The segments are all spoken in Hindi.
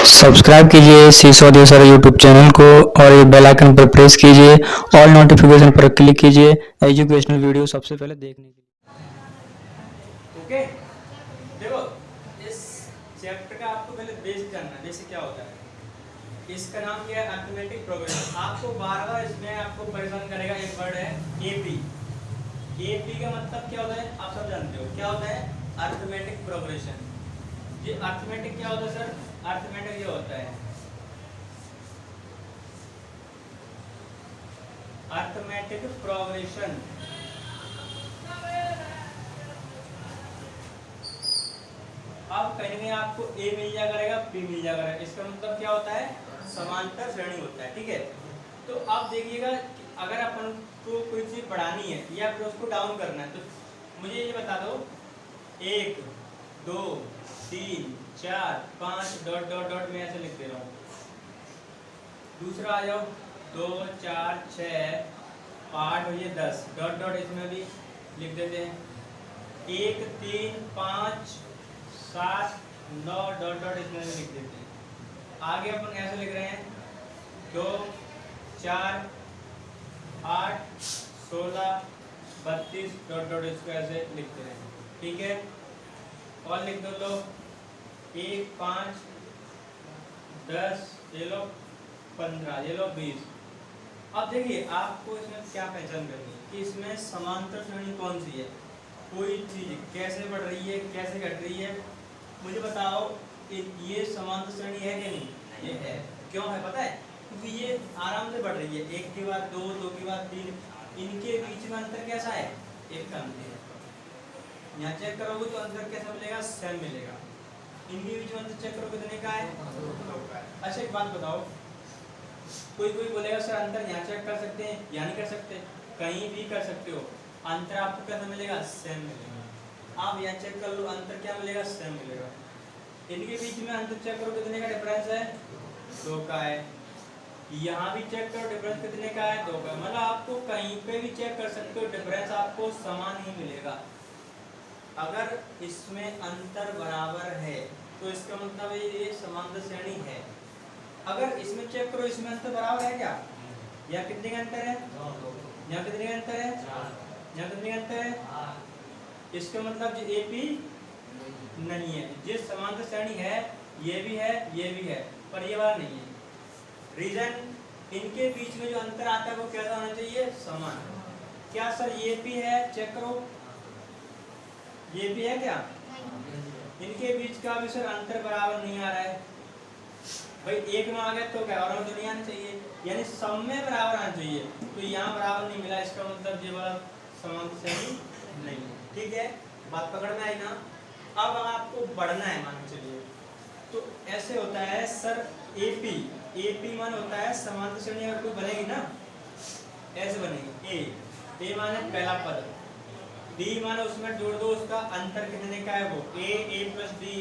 सब्सक्राइब कीजिए सीसो देसर यूट्यूब चैनल को और ये बेल आइकन पर प्रेस कीजिए। ऑल नोटिफिकेशन पर क्लिक कीजिए एजुकेशनल वीडियो सबसे पहले देखने के लिए। ओके, देखो इस चैप्टर का आपको पहले बेसिक जानना है। बेसिक क्या होता है, इसका नाम क्या है, अरिथमेटिक प्रोग्रेशन। आपको बार बार इसमें आपको परेशान करेगा एक वर्ड है एपी। एपी का मतलब क्या होता है आप सब जानते हो, क्या होता है अरिथमेटिक प्रोग्रेशन। ये अरिथमेटिक क्या होता है सर, अरिथमेटिक ये होता है अरिथमेटिक प्रोग्रेशन। अब कहीं में आपको ए मिल जाया करेगा, बी मिल जाया करेगा। इसका मतलब क्या होता है, समांतर श्रेणी होता है। ठीक है, तो अब देखिएगा अगर अपन को कोई चीज बढ़ानी है या फिर उसको डाउन करना है, तो मुझे ये बता दो 1 2 3 4 5 डॉट डॉट डॉट मैं ऐसे लिख दे रहा हूँ। दूसरा आ जाओ 2 4 6 8 और ये 10 डॉट डॉट इसमें भी लिख देते हैं। 1 3 5 7 9 डॉट डॉट इसमें भी लिख देते हैं। आगे अपन ऐसे लिख रहे हैं 2 4 8 16 32 डॉट डॉट इसको ऐसे लिखते हैं। ठीक है, और लिख दो लो 1 5 10 ये लो 15 ये लो 20। अब देखिए आपको इसमें क्या पहचान करनी है कि इसमें समांतर श्रेणी कौन सी है, कोई चीज कैसे बढ़ रही है कैसे घट रही है। मुझे बताओ ये समांतर श्रेणी है कि नहीं, ये है। क्यों है पता है, क्योंकि ये आराम से बढ़ रही है, एक के बाद दो, दो के बाद तीन, इनके बीच में अंतर कैसा है, एक का अंतर है। यहाँ चेक करोगे तो अंतर कैसा मिलेगा, सेम मिलेगा। इनके बीच में अंतर चेक करो कितने का है, 2 का है। अच्छा एक बात बताओ, कोई कोई बोलेगा सर अंतर यहाँ चेक कर सकते हैं या नहीं कर सकते, कहीं भी कर सकते हो। अंतर आपको कैसा मिलेगा, सेम मिलेगा। आप यहाँ चेक कर लो अंतर क्या मिलेगा, सेम मिलेगा। इनके बीच में अंतर चेक करो कितने का डिफरेंस है, 2 का है। यहाँ भी चेक करो डिफरेंस कितने का है, 2 का। मतलब आपको कहीं पे भी चेक कर सकते हो, डिफरेंस आपको समान ही मिलेगा। अगर इसमें अंतर बराबर है तो इसका मतलब ये समांतर श्रेणी है। अगर इसमें चेक करो इसमें अंतर बराबर है क्या, या कितने का अंतर है, यहाँ कितने का अंतर है, यहाँ कितने का अंतर है, इसका मतलब जो एपी नहीं है। जिस समांतर श्रेणी है ये भी है ये भी है, पर ये वाला नहीं है। रीजन इनके बीच में जो अंतर आता है वो कैसा होना चाहिए, समान। क्या सर ये भी है, चेक करो ये भी है क्या, इनके बीच का भी सर अंतर बराबर नहीं आ रहा है। भाई एक में आ गया तो क्या और तो नहीं आना चाहिए, यानी सब में बराबर आना चाहिए। तो यहाँ बराबर नहीं मिला, इसका मतलब ये वाला समांतर श्रेणी नहीं है। ठीक है, बात पकड़ में आई ना। अब आपको बढ़ना है, मान चलिए तो ऐसे होता है सर एपी। एपी मान होता है समांतर श्रेणी अगर कोई बनेगी ना, ऐसे बनेगी ए माने पहला पद, डी माने उसमें जोड़ दो उसका अंतर कितने का है वो ए प्लस डी,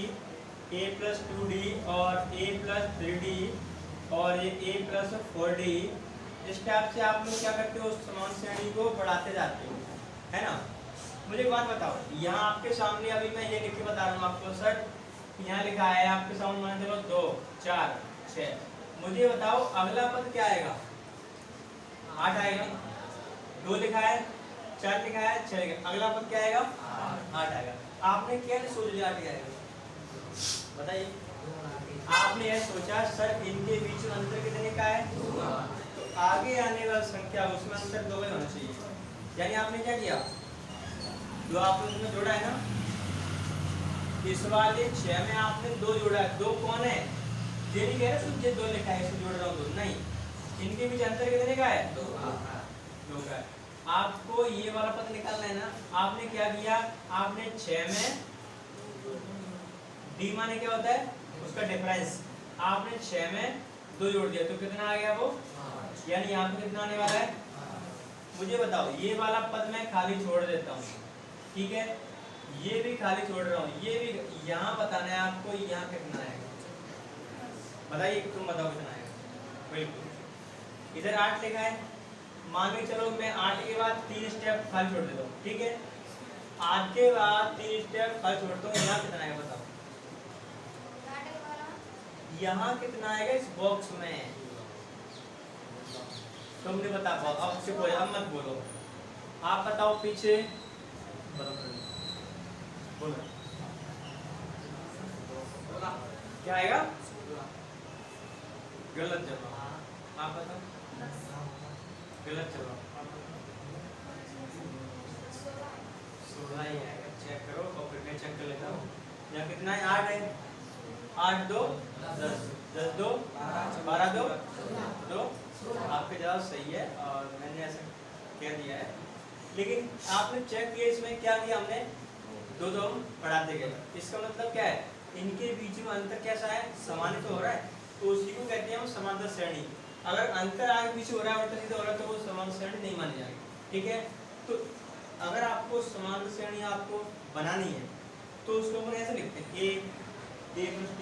ए प्लस 2d और a प्लस 3d और ये a प्लस 4d। इस टाइप से आप लोग क्या करते हो, समान श्रेणी को बढ़ाते जाते हो, है ना। मुझे एक बात बताओ, यहाँ आपके सामने अभी मैं ये लिख के बता रहा हूँ आपको सर, यहाँ लिखा है आपके सामने मान चलो 2 4 6। मुझे बताओ अगला पद क्या आएगा, 8 आएगा। 2 लिखा है, 4 लिखा है, 6 लिखा, अगला पद क्या आएगा, 8 आएगा। आपने क्या सोच लिया 8 आएगा, बताइए। आपने यह सोचा सर इनके बीच में अंतर कितने का है, तो आगे आने वाली संख्या उसमें अंतर 2 में होना चाहिए। यानी आपने क्या किया, जो आपने उसमें जोड़ा है ना, इस वाले 6 में आपने 2 जोड़ा है। 2 कौन है, ये नहीं कह रहे सूझे 2 लिखा है इसे जोड़ रहा हूँ 2 नहीं, इनके बीच अंतर कितने का है, 2 का है। आपको ये वाला पद निकालना है ना। आपने क्या किया, आपने 6 में डी माने क्या होता है उसका डिफरेंस, आपने 6 में 2 जोड़ दिया तो कितना आ गया वो, यानी यहाँ पे कितना आने वाला है। मुझे बताओ ये वाला पद मैं खाली छोड़ देता हूँ, ठीक है, ये भी खाली छोड़ रहा हूँ, ये भी यहाँ बताना है आपको यहाँ कितना आएगा, बताइए तुम बताओ कितना आएगा। बिल्कुल इधर 8 लिखा है, मान के चलो मैं 8 के बाद 3 स्टेप खाली छोड़ देता हूँ, ठीक है। 8 के बाद 3 स्टेप खाली छोड़ता हूँ, यहाँ कितना आएगा बताओ। यहाँ कितना आएगा इस बॉक्स में, तुम नहीं बता पाओ। अब चुप हो जाओ, अब मत बोलो, आप बताओ पीछे बोलो क्या आएगा? गलत जवाब, आप बताओ। गलत जवाब, 16 ही आएगा। चेक करो कॉपी पे, चेक कर लेता हूँ। यहाँ कितना है? 8 है। 8 2 10, 10 2 12 2 2। आपके जवाब सही है और मैंने ऐसा कह दिया है, लेकिन आपने चेक किया इसमें क्या किया हमने? दो दो हम बढ़ाते गए। इसका मतलब क्या है? इनके बीच में अंतर कैसा है? समानित हो रहा है, तो उसी को कहते हैं हम समांतर श्रेणी। अगर अंतर आगे पीछे हो रहा है, उल्टा सीधा हो रहा है, तो वो समांतर श्रेणी नहीं मानी जाएगी। ठीक है, तो अगर आपको समांतर श्रेणी आपको बनानी है तो उसको अपन ऐसे लिखते हैं, a + d,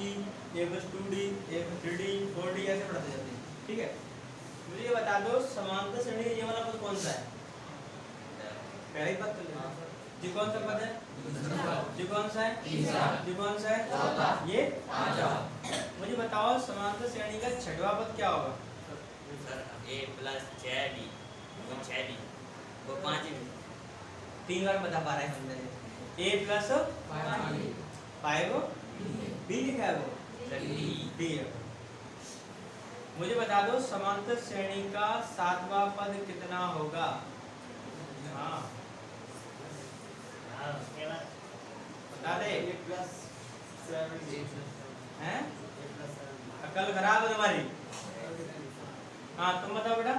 a + 2d, a + 3d, 4d, ऐसे बढ़ाते जाते हैं। ठीक है, मुझे ये बता दो समांतर श्रेणी ये वाला पद कौन सा है? पहले ही पद तो जी कौन सा पद है? जी कौन सा है? जी कौन सा है? ये मुझे बताओ समांतर श्रेणी का छठवां पद क्या होगा? a + 6d, वो 6d, वो 5d। 3 बार बता पा रहे हैं हमने। a + 5 b लिखा है, वो d है। मुझे बता दो समांतर श्रेणी का 7वां पद कितना होगा? हाँ बता दे। हैं? अकल खराब है तुम्हारी। हाँ तुम बताओ बेटा,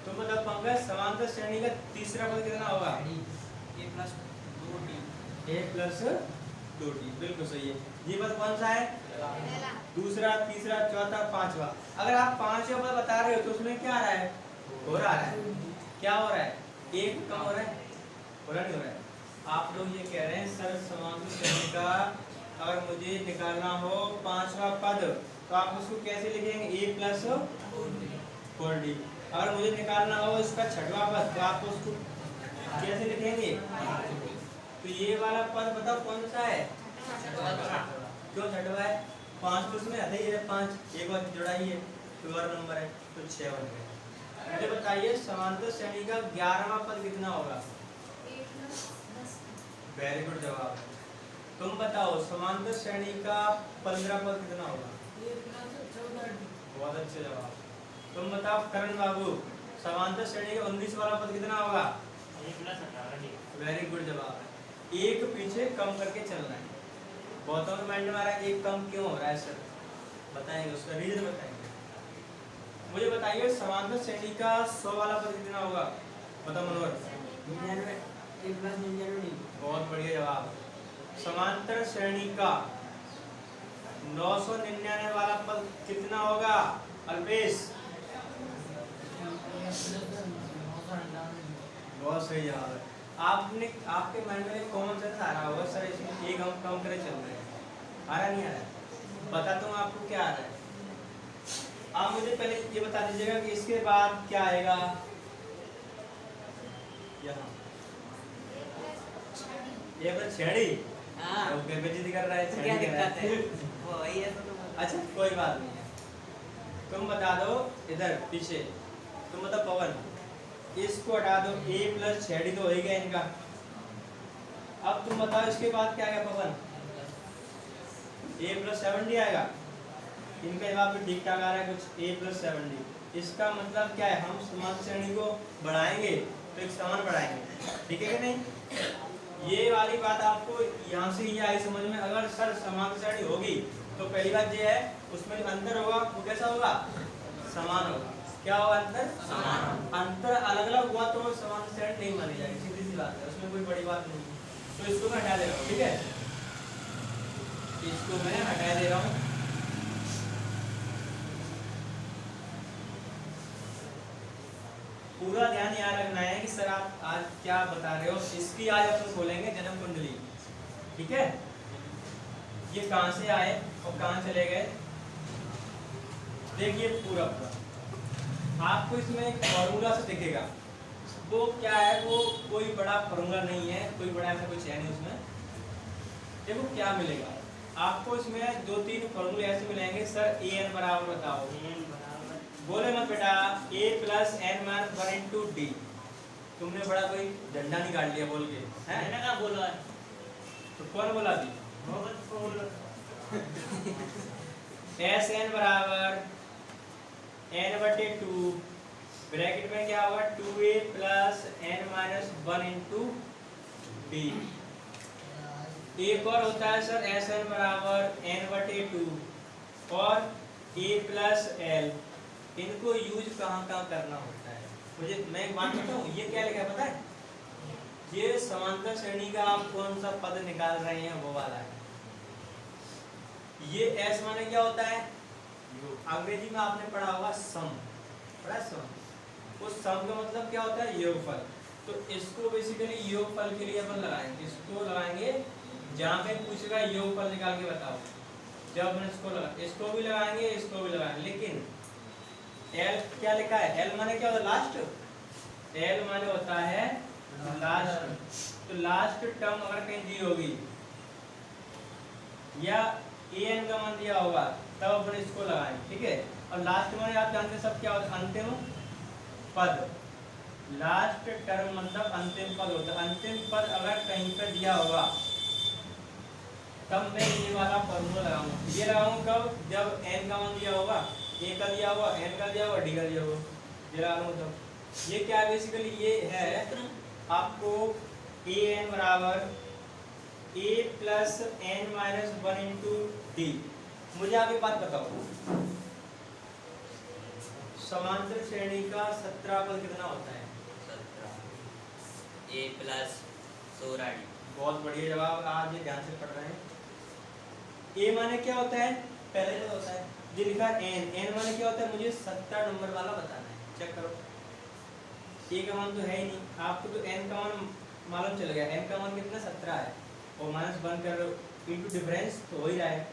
तुम बताओ पंकज, समांतर श्रेणी का तीसरा पद कितना होगा? a + 2d, बिल्कुल सही है। ये पद कौन सा है? दूसरा, तीसरा, चौथा, पांचवा। अगर आप पांचवा पद बता रहे हो तो उसमें क्या आ रहा है? हो रहा है, क्या हो रहा है? एक कम हो रहा है, हो रहा नहीं हो रहा है? आप लोग ये कह रहे हैं सर समांतर श्रेणी का अगर मुझे निकालना हो 5वां पद तो आप उसको कैसे लिखेंगे? a + 4d। अगर मुझे निकालना हो इसका 6वां पद तो आप उसको कैसे लिखेंगे? तो ये वाला पद बताओ कौन सा है? क्यों 6वां है? 5 तो उसमें आता ही है, 5 एक बार जुड़ा ही है, तो और नंबर है, तो 6 बन गया। मुझे बताइए समांतर श्रेणी का 11वां पद कितना होगा? वेरी गुड जवाब। तुम बताओ समांतर श्रेणी का 15वां पद कितना होगा? बहुत अच्छे जवाब। तुम बताओ करण बाबू, समांतर श्रेणी का 19 वाला पद कितना होगा? वेरी गुड जवाब है। एक पीछे कम करके चलना है। बहुतों के माइंड में आ रहा है एक कम क्यों हो रहा है सर, बताएंगे उसका रीजन बताएंगे। मुझे बताइए समांतर श्रेणी का 100 वाला पद कितना होगा? बताओ मनोहर। 99 बहुत बढ़िया जवाब। समांतर श्रेणी का 999 वाला पद कितना होगा? अल्पेश। बहुत सही जवाब है। आपने आपके माइंड में कॉमन सेंस आ रहा होगा सर इसमें एक हम कम करे चल रहे हैं, आ रहा नहीं आ रहा है? बताता हूँ आपको क्या आ रहा है। आप मुझे पहले ये बता दीजिएगा कि इसके बाद क्या आएगा? यहाँ ये पर छेड़ी। ओके बेइज्जती कर रहा है, क्या छेड़ी कर रहा दिक्कत है? वो वही है तो अच्छा कोई बात नहीं है। तुम बता दो इधर पीछे, तुम बताओ पवन, इसको हटा दो, a + 6d तो हो ही गया इनका। अब तुम बताओ इसके बाद क्या आएगा पवन? a + 7d आएगा। इनका जवाब भी ठीक ठाक आ रहा है कुछ, a + 7d। इसका मतलब क्या है? हम समांतर श्रेणी को बढ़ाएंगे तो एक समान बढ़ाएंगे, ठीक है कि नहीं? ये वाली बात आपको यहाँ से ही आई समझ में। अगर सर समांतर श्रेणी होगी तो पहली बात ये है उसमें जो अंतर होगा वो कैसा होगा? समान होगा। क्या होगा? अंतर समान। अंतर अलग अलग हुआ तो समांतर श्रेणी नहीं मानी जाएगी, सीधी सी बात है, उसमें कोई बड़ी बात नहीं। तो इसको मैं हटा दे रहा हूँ, ठीक है? इसको मैं हटा दे रहा हूँ। पूरा ध्यान यहाँ रखना है कि सर आप आज क्या बता रहे हो। इसकी आज अपन खोलेंगे जन्म कुंडली, ठीक है? ये कहाँ से आए और कहाँ चले गए, देखिए पूरा पूरा आपको इसमें एक फॉर्मूला से दिखेगा। वो क्या है? वो कोई बड़ा फॉर्मूला नहीं है, कोई बड़ा ऐसा कुछ है नहीं उसमें। देखो क्या मिलेगा आपको, इसमें 2-3 फॉर्मूले ऐसे मिलेंगे। सर ए एन बराबर बताओ, बोले मत बेटा A plus N minus 1 into D. तुमने बड़ा कोई डंडा निकाल लिया बोल के, है मैंने कहा बोला है, तो कौन बोला अभी? मोहम्मद बोल एस एन बराबर एन बटे 2, ब्रैकेट में क्या होगा 2a plus N minus 1 into d. एक और होता है सर एस एन बराबर एन बटे 2 और a प्लस एल। इनको यूज कहाँ कहाँ करना होता है, मुझे मैं एक बात बताऊँ, ये क्या लिखा है पता है? ये समांतर श्रेणी का आप कौन सा पद निकाल रहे हैं वो वाला है। ये एस माने क्या होता है? अंग्रेजी में आपने पढ़ा होगा सम, पढ़ा है सम। उस सम का मतलब क्या होता है? योगफल। तो इसको बेसिकली योगफल के लिए अपन लगाएंगे, इसको लगाएंगे जहाँ पे पूछेगा योगफल निकाल के बताओ, जब अपन इसको लगा, इसको भी लगाएंगे, इसको भी लगाएंगे। लेकिन एल क्या लिखा है? एल माने क्या होता है? लास्ट। एल माने होता है लास्ट। तो लास्ट टर्म अगर कहीं दी होगी या ए एन का मान दिया होगा तब अपन इसको लगाएंगे, ठीक है। और लास्ट माने आप जानते हैं सब क्या होता है? अंतिम पद। लास्ट टर्म मतलब अंतिम पद होता है। अंतिम पद अगर कहीं पर दिया होगा तब मैं ये वाला फॉर्मूला लगाऊंगा। ये लगाऊंगा कब? जब एन का मान दिया होगा, ए का दिया हुआ, एन का दिया हुआ, डी का दिया हुआ, ये लगाऊंगा तब। ये क्या बेसिकली ये है आपको ए एन बराबर A plus N minus 1 into D. मुझे आप एक बात बताओ, समांतर श्रेणी का 17 पद कितना होता है? 17 ए प्लस 16 डी। बहुत बढ़िया जवाब, आप ये ध्यान से पढ़ रहे हैं। ए माने क्या होता है? पहले क्या होता है? ये लिखा एन, एन माने क्या होता है? मुझे 17 नंबर वाला बताना है। चेक करो, ए का मान तो है ही नहीं, आपको तो एन का मान मालूम चल गया। एन का मान कितना? 17 है और माइनस 1 कर इंटू डिफरेंस तो हो ही रहा है।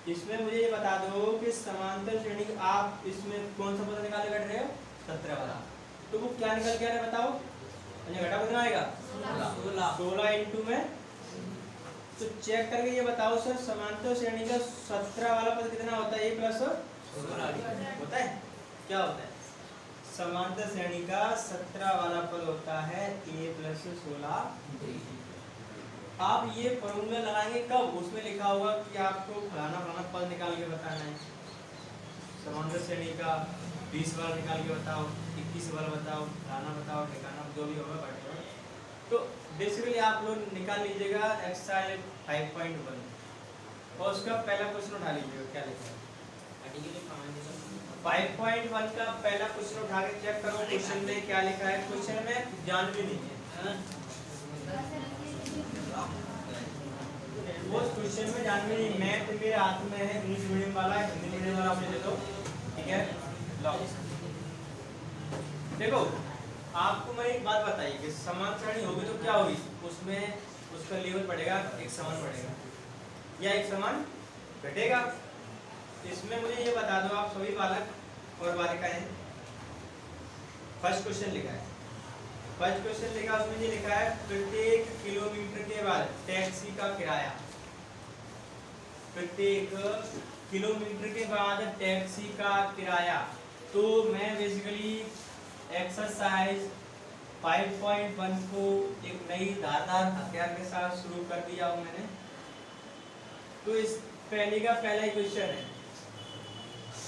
इसमें मुझे ये बता दो कि समांतर श्रेणी का आप इसमें कौन सा पद निकाले बैठ रहे हो? 17 वाला। तो वो क्या निकल के आ रहा है बताओ? घटा कितना आएगा? 16 इंटू में। तो चेक करके ये बताओ सर, समांतर श्रेणी का 17 वाला पद कितना होता है? ए प्लस 16 होता है। क्या होता है? समांतर श्रेणी का 17 वाला पद होता है ए प्लस 16। आप ये फॉर्मूला लगाएंगे कब? उसमें लिखा होगा कि आपको फलाना फलाना पद निकाल के बताना है। समांतर श्रेणी का 20 वाला निकाल के बताओ, 21 वाला बताओ, फलाना बताओ, ठिकाना जो भी होगा बैठे। तो बेसिकली आप लोग निकाल लीजिएगा एक्सरसाइज 5.1 और उसका पहला क्वेश्चन उठा लीजिएगा। क्या लिखा है? 5.1 का पहला क्वेश्चन उठा के चेक करो क्वेश्चन में क्या लिखा है। क्वेश्चन में जान भी नहीं है, वो क्वेश्चन में जान भी नहीं। मैथ मेरे हाथ में है, इंग्लिश मीडियम वाला, हिंदी मीडियम वाला मुझे दे दो, ठीक है। लो देखो, आपको मैं एक बात बताइए कि समान श्रेणी होगी तो क्या होगी? उसमें उसका लेवल बढ़ेगा, एक समान बढ़ेगा या एक समान घटेगा। इसमें मुझे ये बता दो आप सभी बालक और बालिकाएं, फर्स्ट क्वेश्चन लिखा है। फर्स्ट क्वेश्चन लिखा, उसमें ये लिखा है प्रत्येक किलोमीटर के बाद टैक्सी का किराया। प्रत्येक किलोमीटर के बाद टैक्सी का किराया। तो मैं बेसिकली एक्सरसाइज 5.1 को एक नई धारदार हथियार के साथ शुरू कर दिया हूं मैंने। तो इस पहले का पहला ही क्वेश्चन है,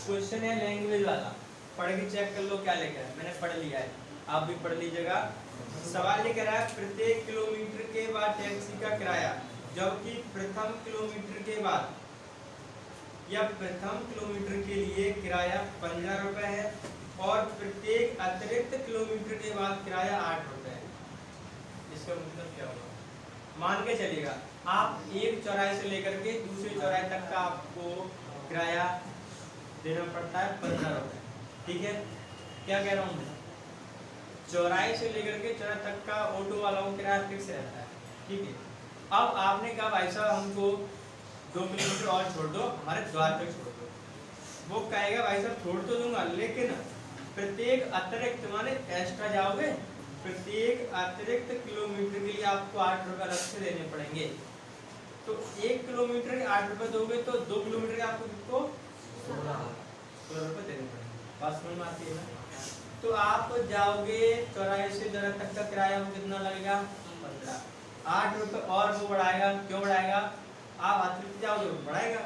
क्वेश्चन है लैंग्वेज वाला। पढ़ के चेक कर लो क्या लिखा है, मैंने पढ़ लिया है, आप भी पढ़ लीजिएगा। सवाल ये कह रहा है प्रत्येक किलोमीटर के बाद टैक्सी का किराया, जबकि प्रथम किलोमीटर के बाद या प्रथम किलोमीटर के लिए किराया 15 रुपए है और प्रत्येक अतिरिक्त किलोमीटर के बाद किराया 8 रुपए है। इसका मतलब क्या होगा? मान के चलिएगा आप एक चौराहे से लेकर के दूसरे चौराहे तक का आपको किराया देना पड़ता है 15 रुपए, ठीक है। क्या कह रहा हूँ मैं? चौराहे से लेकर के चौराहे तक का ऑटो वाला को किराया फिक्स रहता है, ठीक है। अब आपने कहा भाई साहब हमको 2 किलोमीटर और छोड़ दो, हमारे द्वार तक छोड़ दो। वो कहेगा भाई साहब छोड़ तो दूंगा, लेकिन प्रत्येक अतिरिक्त माने एक्स्ट्रा जाओगे, प्रत्येक अतिरिक्त किलोमीटर के लिए आपको 8 रुपए अलग से देने पड़ेंगे। तो 1 किलोमीटर के 8 रुपए दोगे तो 2 किलोमीटर के आपको कितने 16 रुपए देने पड़ेंगे। बात समझ में आती है ना? तो आप जाओगे चौराहे से जरा तक का किराया वो कितना लगेगा 15। 8 रुपए और वो बढ़ाएगा, क्यों बढ़ाएगा? आप अतिरिक्त जाओगे तो बढ़ाएगा,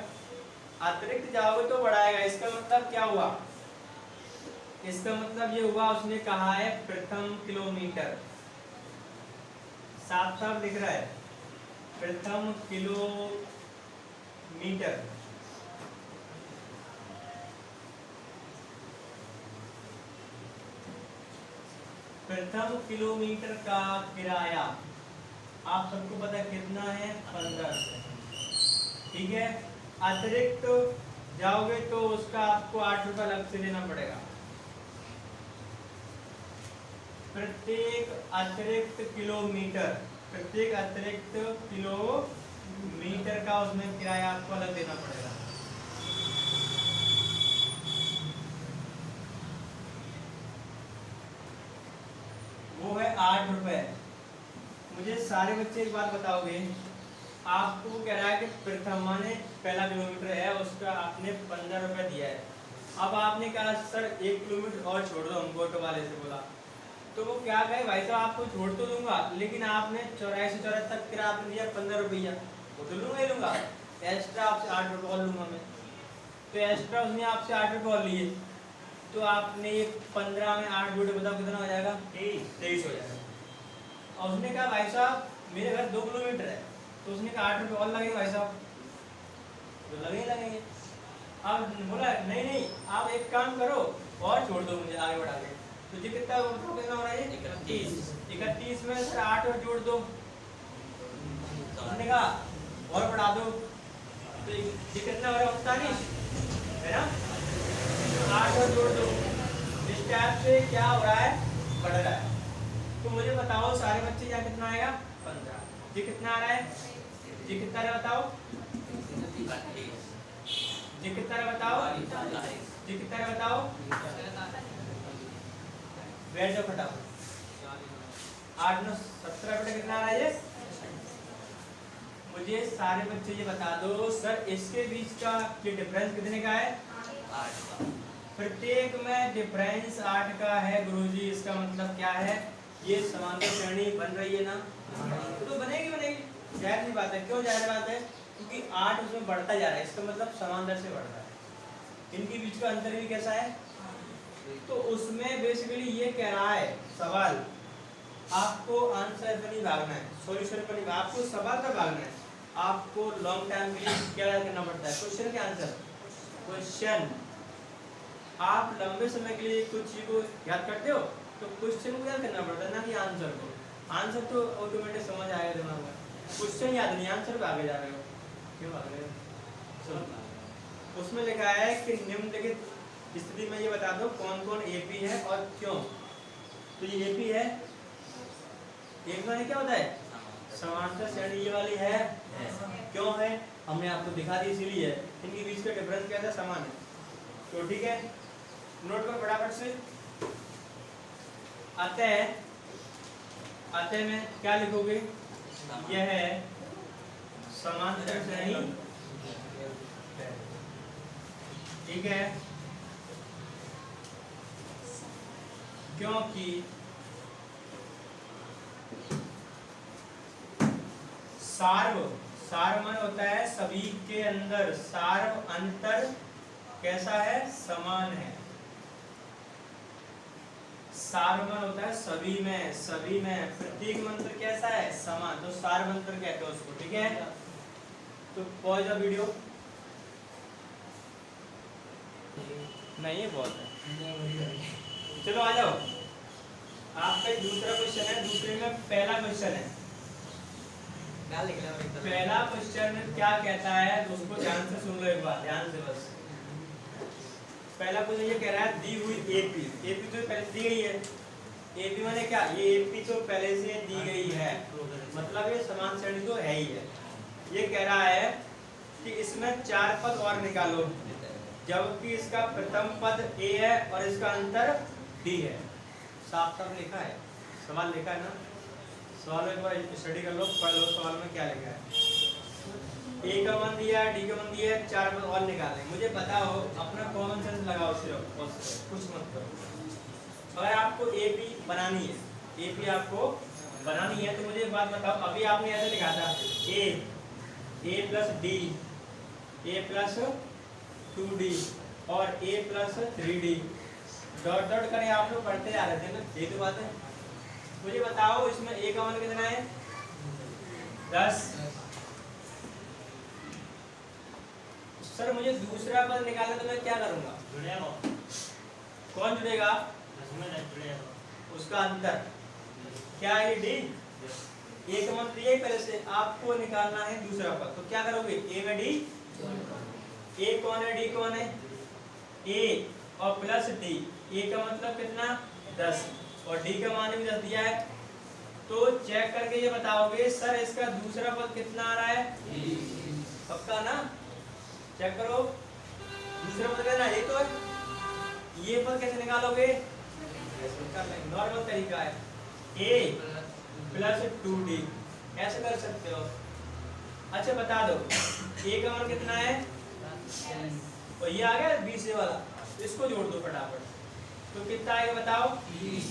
अतिरिक्त जाओगे तो बढ़ाएगा। इसका मतलब क्या हुआ? इसका मतलब ये हुआ उसने कहा है प्रथम किलोमीटर, साफ साफ लिख रहा है प्रथम किलोमीटर। प्रथम किलोमीटर का किराया आप सबको पता है कितना है 15 रुपए, ठीक है। अतिरिक्त जाओगे तो उसका आपको 8 रुपए अलग से देना पड़ेगा। प्रत्येक अतिरिक्त किलोमीटर का उसमें किराया आपको अलग देना पड़ेगा। वो है 8 रुपए। मुझे सारे बच्चे एक बात बताओगे, आपको वो कह रहा है कि प्रथम माने पहला किलोमीटर है उसका आपने 15 रुपए दिया है। अब आपने कहा सर 1 किलोमीटर और छोड़ दो, हमको ऑटो वाले से बोला, तो वो क्या कहे भाई साहब आपको छोड़ तो दूंगा, लेकिन आपने चौराहे से चौराहे तक किराया आपने दिया 15 रुपया, वो तो लूंगा ही लूंगा, एक्स्ट्रा आपसे 8 रुपये और लूंगा मैं। तो एक्स्ट्रा उसने आपसे 8 रुपये और लिए, तो आपने ये 15 में 8 जोड़े बताओ कितना हो जाएगा? 23 हो जाएगा। और उसने कहा भाई साहब मेरे घर 2 किलोमीटर है, तो उसने कहा 8 रुपये और लगेंगे भाई साहब, तो लगेंगे। अब बोला नहीं आप एक काम करो और छोड़ दो मुझे आगे बढ़ा के, तो जी कितना बताओ कितना हो रहा है? 31 में सर 8 और जोड़ दो, उसने कहा और बढ़ा दो, तो ये कितना हो रहा है? 39 है ना? 8 और जोड़ दो, इस टाइप से क्या हो रहा है? बढ़ रहा है। तो मुझे बताओ सारे बच्चे यहाँ कितना आएगा? 15। जी कितना आ रहा है? जी कितना है बताओ? जी कितना है बताओ? जी कितना है बताओ? बैठ जाओ फटाफट। 8 9 17 बेटा कितना आ रहा है ये? मुझे सारे बच्चे ये बता दो सर इसके बीच का ये डिफरेंस कितने का है? 8 का। प्रत्येक में डिफरेंस 8 का है गुरुजी, इसका मतलब क्या है? ये समांतर श्रेणी बन रही है ना? तो बनेगी, जाहिर सी बात है। क्यों जाहिर बात है? क्योंकि 8 उसमें बढ़ता जा रहा है, इसका मतलब समांतर से बढ़ रहा है। इनके बीच का अंतर भी कैसा है? तो उसमें बेसिकली ये कह रहा है सवाल, आपको आंसर पर नहीं भागना है, सॉल्यूशन पर नहीं, आपको सवाल पर भागना है। आपको लॉन्ग टाइम के लिए क्या करना पड़ता है? क्वेश्चन के आंसर, क्वेश्चन। आप लंबे समय के लिए कुछ चीज को याद करते हो तो क्वेश्चन को याद करना पड़ता है, ना कि आंसर को। आंसर तो ऑटोमेटिक समझ आएगा दिमाग में, क्वेश्चन याद नहीं, आंसर पे आगे जा रहे हो। क्यों भाग रहे हो? उसमें लिखा है कि निम्नलिखित स्थिति में ये बता दो कौन कौन एपी है और क्यों। तो ये एपी है, एपी माने क्या होता है? समांतर श्रेणी ये वाली है। क्यों है? हमने आपको दिखा दी इसीलिए। इनके बीच का डिफरेंस क्या था? समान है। तो ठीक है, नोट करो फटाफट से। अतः में क्या लिखोगे? यह है समांतर श्रेणी, ठीक है, क्योंकि सार्व मान होता है सभी के अंदर, सार्व अंतर कैसा है? समान है। सार्वमान होता है सभी में, प्रत्येक मंत्र कैसा है? समान, तो सार्वमंत्र कहते हैं उसको, ठीक है। तो पॉज द वीडियो। नहीं ये बहुत है, चलो आ जाओ। आपका दूसरा क्वेश्चन है, दूसरे में पहला क्वेश्चन है। पहला क्वेश्चन क्या कहता है? दोस्तों ध्यान से सुन लो एक बार, ध्यान से बस। पहला क्वेश्चन ये कह रहा है दी हुई एपी तो पहले दी गई है। एपी माने क्या? ये एपी तो पहले से दी गई है, मतलब ये समान श्रेणी तो है ही है। ये कह रहा है कि इसमें 4 पद और निकालो, जबकि इसका प्रथम पद ए है और इसका अंतर डी है। साफ साफ लिखा है, सवाल लिखा है ना? सवाल एक बार स्टडी कर लो, पढ़ लो सवाल में क्या लिखा है। ए का मान दिया, डी का मान दिया, चार पद और निकालने। मुझे बताओ, अपना कॉमन सेंस लगाओ सिर्फ, और कुछ मत करो। अगर आपको एपी बनानी है, एपी आपको बनानी है, तो मुझे एक बात बताओ, अभी आपने ऐसे लिखा था ए प्लस डी, ए प्लस 2d और a plus 3d, dot dot करें आप लोग पढ़ते जा रहे थे ना, ये तो बात है। मुझे बताओ इसमें a का मान कितना है? 10। सर मुझे दूसरा पद निकालना, तो मैं क्या करूंगा? जुड़ेगा। कौन जुड़ेगा? इसमें नहीं जुड़ेगा। उसका अंतर क्या है? डी। a का मान दिया ही पहले से, आपको निकालना है दूसरा पद, तो क्या करोगे? a में d, a कौन है, d कौन है? a और प्लस d, a का मतलब कितना? 10 और d का मान भी 10 दिया है, तो चेक करके ये बताओगे सर इसका दूसरा पद कितना आ रहा है? पक्का ना? चेक करो, दूसरा पद कितना? ये तो है। ये पद कैसे निकालोगे? नॉर्मल तरीका है, a प्लस 2d, ऐसे कर सकते हो। अच्छा बता दो, a का मान कितना है? और ये आ गया 20 वाला, इसको जोड़ दो फटाफट, तो कितना आएगा बताओ? 20।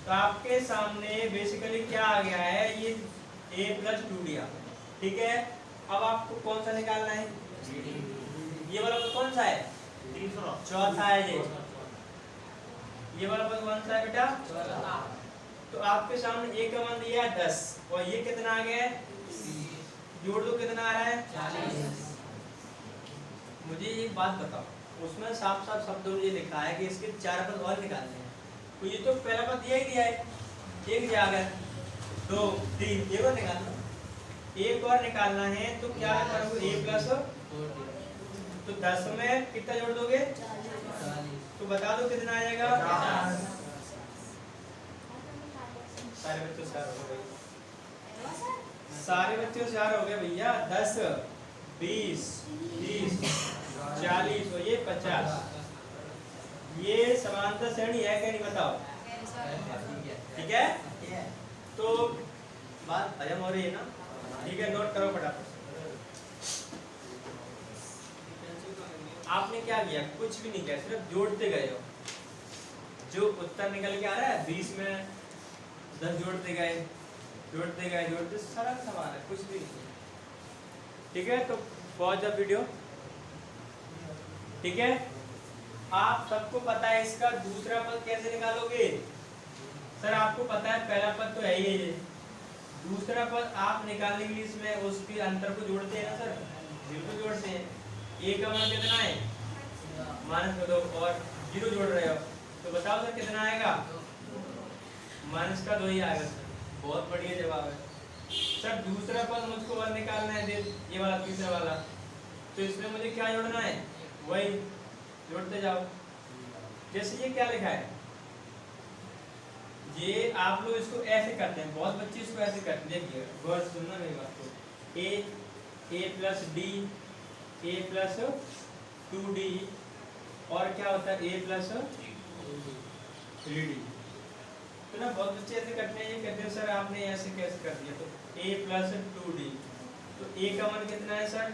तो आपके सामने बेसिकली क्या आ गया है? ये a प्लस 2d आ गया, ठीक है। अब आपको कौन सा निकालना है? ये वाला पद कौन सा है? तीसरा, चौथा है ये वाला पद कौन सा है बेटा? तो आपके सामने a का मान दिया है 10 और ये कितना आ गया है? जोड़ दो, कितना आ रहा है? 40। मुझे एक बात बताओ, उसमें साफ साफ शब्दों में ये लिखा है कि इसके 4 पद और निकालने हैं, तो ये तो पहला पद दिया ही दिया है, एक दिया गया, 2 3, एक और निकालना, एक और निकालना है, तो क्या करोगे? a प्लस, तो 10 में कितना जोड़ दोगे? 40। तो बता दो कितना आ जाएगा? 50। सारे बच्चों से हो गए, सारे बच्चों से हो गए भैया। 10 20 30 40 और ये 50। ये समांतर श्रेणी है क्या? नहीं बताओ, ठीक है। तो बात हजम हो रही है ना? ठीक है, नोट करो फटाफट। आपने क्या किया? कुछ भी नहीं किया, सिर्फ जोड़ते गए हो। जो उत्तर निकल के आ रहा है 20 में 10 जोड़ते गए, सरल सवाल है, कुछ भी नहीं। ठीक है, तो पॉज द वीडियो। ठीक है, आप सबको पता है इसका दूसरा पद कैसे निकालोगे? सर आपको पता है पहला पद तो है ही है, दूसरा पद आप निकालने के लिए इसमें उसके अंतर को जोड़ते हैं ना सर, बिल्कुल जोड़ते हैं। a का मान कितना है? -2 और 0 जोड़ रहे हो, तो बताओ सर कितना आएगा? -2 ही आएगा सर। बहुत बढ़िया जवाब है सर। दूसरा पद मुझको और निकालना है, ये वाला तीसरा वाला, तो इसमें मुझे क्या जोड़ना है? वही जोड़ते जाओ। जैसे ये क्या लिखा है, ये आप लोग इसको ऐसे करते हैं, बहुत बच्चे इसको ऐसे करते हैं। देखिए गौर से सुनना मेरी बात को, a plus D, a plus 2d और क्या होता है a प्लस 3d। तो ना बहुत बच्चे ऐसे करते हैं, ये कहते हैं सर आपने ऐसे कैसे कर दिया, तो a प्लस 2d, तो a का मान कितना है सर?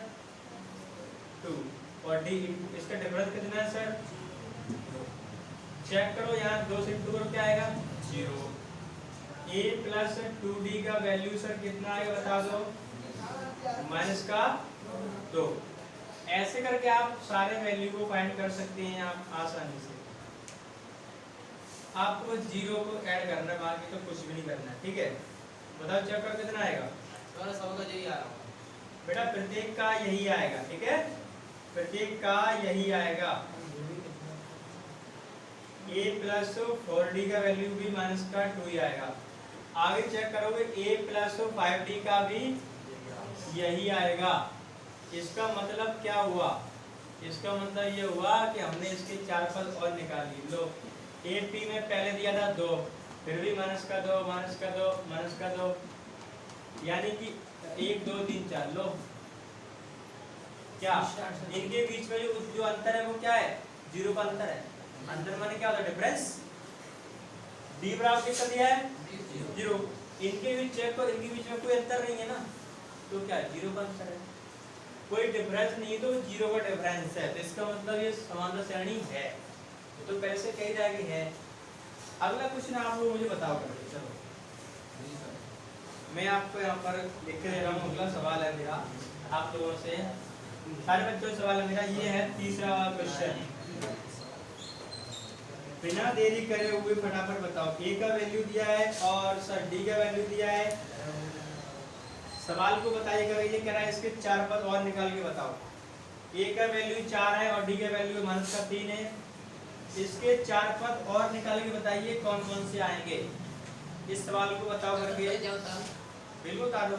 2 और d, इसका डिफरेंस कितना है सर? चेक करो, यहाँ 2 से 2 करो, क्या आएगा? 0। a प्लस 2d का वैल्यू सर कितना आएगा बता दो? -2। ऐसे करके आप सारे वैल्यू को फाइंड कर सकते हैं आप आसानी से। आपको 0 को ऐड करना है, बाकी तो कुछ भी नहीं करना है। ठीक है, बताओ चेक करो कितना आएगा? बेटा प्रत्येक का यही आएगा, ठीक है, प्रत्येक का यही आएगा। a प्लस 4d का वैल्यू भी -2 ही आएगा। आगे चेक करोगे a प्लस 5d का भी यही आएगा। इसका मतलब क्या हुआ? इसका मतलब ये हुआ कि हमने इसके 4 पद और निकाल लिए। लो AP में पहले दिया था 2, फिर भी -2, यानी कि 1 2 3 4। लो क्या इनके बीच में जो अंतर है वो क्या है? 0 का अंतर है। अंतर माने क्या होता है? डिफरेंस। d बराबर कितना दिया है? 0। इनके बीच चेक करो, इनके बीच में कोई अंतर नहीं है ना, तो क्या 0 का अंतर है। कोई डिफरेंस नहीं तो जीरो का डिफरेंस है, तो इसका मतलब ये समांतर श्रेणी है। तो पहले से कही जाएगी है। अगला क्वेश्चन आप लोग मुझे बताओ करके, चलो मैं आपको यहाँ पर लिख के दे रहा हूँ। अगला सवाल है मेरा आप लोगों से, सारे बच्चों से सवाल है मेरा, ये है तीसरा क्वेश्चन। बिना देरी करे हुए फटाफट बताओ। ए का वैल्यू दिया है और सर डी का वैल्यू दिया है। सवाल को बताइएगा, ये कह रहा है इसके 4 पद और निकाल के बताओ। ए का वैल्यू 4 है और डी का वैल्यू माइनस का 3 है। इसके 4 पद और निकाल के बताइए कौन कौन से आएंगे। इस सवाल को बताओ करके, बिल्कुल उतारो।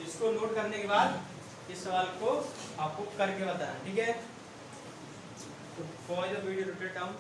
इसको नोट करने के बाद इस सवाल को आपको करके बताना, ठीक है। तो for the video rotate down.